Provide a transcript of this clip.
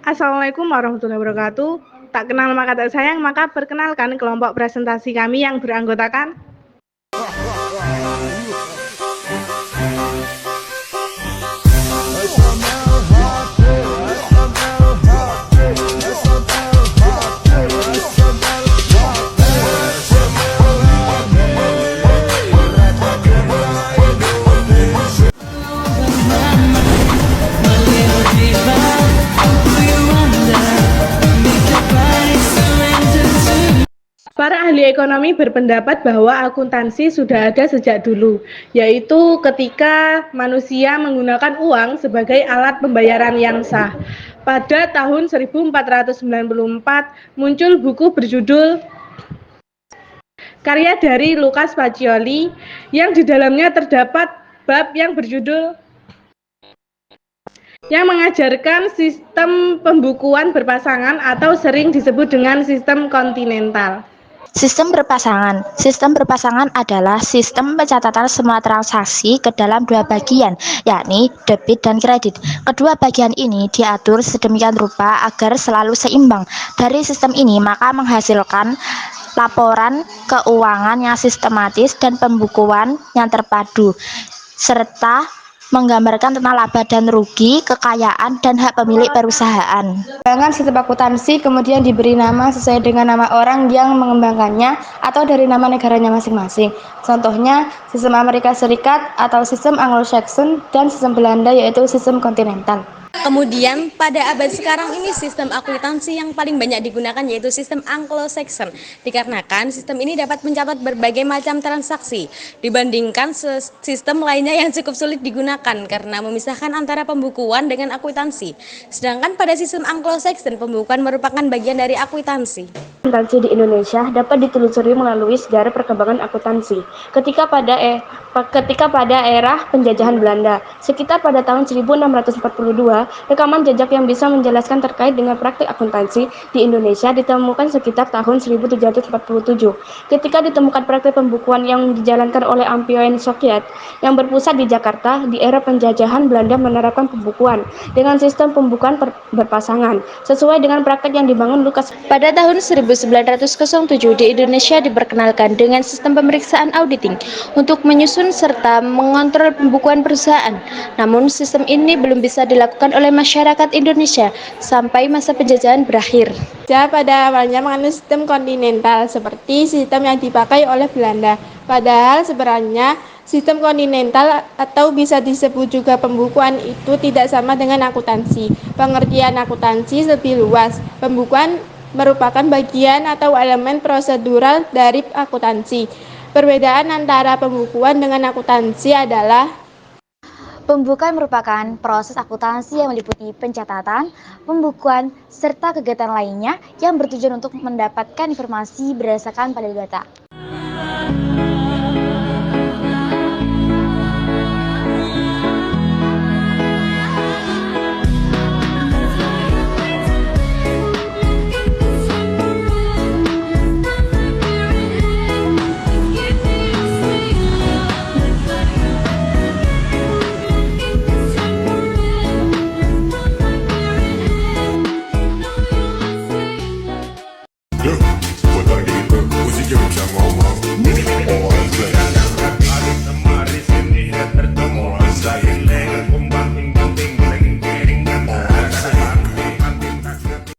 Assalamualaikum warahmatullahi wabarakatuh. Tak kenal maka tak sayang, maka perkenalkan kelompok presentasi kami yang beranggotakan para ahli ekonomi berpendapat bahwa akuntansi sudah ada sejak dulu, yaitu ketika manusia menggunakan uang sebagai alat pembayaran yang sah. Pada tahun 1494 muncul buku berjudul karya dari Lucas Pacioli yang di dalamnya terdapat bab yang berjudul yang mengajarkan sistem pembukuan berpasangan atau sering disebut dengan sistem kontinental. Sistem berpasangan. Sistem berpasangan adalah sistem pencatatan semua transaksi ke dalam dua bagian, yakni debit dan kredit. Kedua bagian ini diatur sedemikian rupa agar selalu seimbang. Dari sistem ini maka menghasilkan laporan keuangan yang sistematis dan pembukuan yang terpadu, serta menggambarkan tentang laba dan rugi, kekayaan, dan hak pemilik perusahaan. Pengembangan sistem akuntansi kemudian diberi nama sesuai dengan nama orang yang mengembangkannya atau dari nama negaranya masing-masing. Contohnya, sistem Amerika Serikat atau sistem Anglo-Saxon dan sistem Belanda yaitu sistem kontinental. Kemudian pada abad sekarang ini sistem akuntansi yang paling banyak digunakan yaitu sistem Anglo-Saxon, dikarenakan sistem ini dapat mencatat berbagai macam transaksi dibandingkan sistem lainnya yang cukup sulit digunakan karena memisahkan antara pembukuan dengan akuntansi. Sedangkan pada sistem Anglo-Saxon pembukuan merupakan bagian dari akuntansi. Akuntansi di Indonesia dapat ditelusuri melalui sejarah perkembangan akuntansi. Ketika pada era penjajahan Belanda, sekitar pada tahun 1642, rekaman jejak yang bisa menjelaskan terkait dengan praktik akuntansi di Indonesia ditemukan sekitar tahun 1747. Ketika ditemukan praktik pembukuan yang dijalankan oleh Empire Soviet yang berpusat di Jakarta, di era penjajahan Belanda menerapkan pembukuan dengan sistem pembukuan berpasangan sesuai dengan praktik yang dibangun Lucas. Pada tahun 1907 di Indonesia diperkenalkan dengan sistem pemeriksaan auditing untuk menyusun serta mengontrol pembukuan perusahaan. Namun sistem ini belum bisa dilakukan oleh masyarakat Indonesia sampai masa penjajahan berakhir. Pada awalnya mengandung sistem kontinental seperti sistem yang dipakai oleh Belanda. Padahal sebenarnya sistem kontinental atau bisa disebut juga pembukuan itu tidak sama dengan akuntansi. Pengertian akuntansi lebih luas. Pembukuan merupakan bagian atau elemen prosedural dari akuntansi. Perbedaan antara pembukuan dengan akuntansi adalah Pembukuan merupakan proses akuntansi yang meliputi pencatatan, pembukuan, serta kegiatan lainnya yang bertujuan untuk mendapatkan informasi berdasarkan pada data.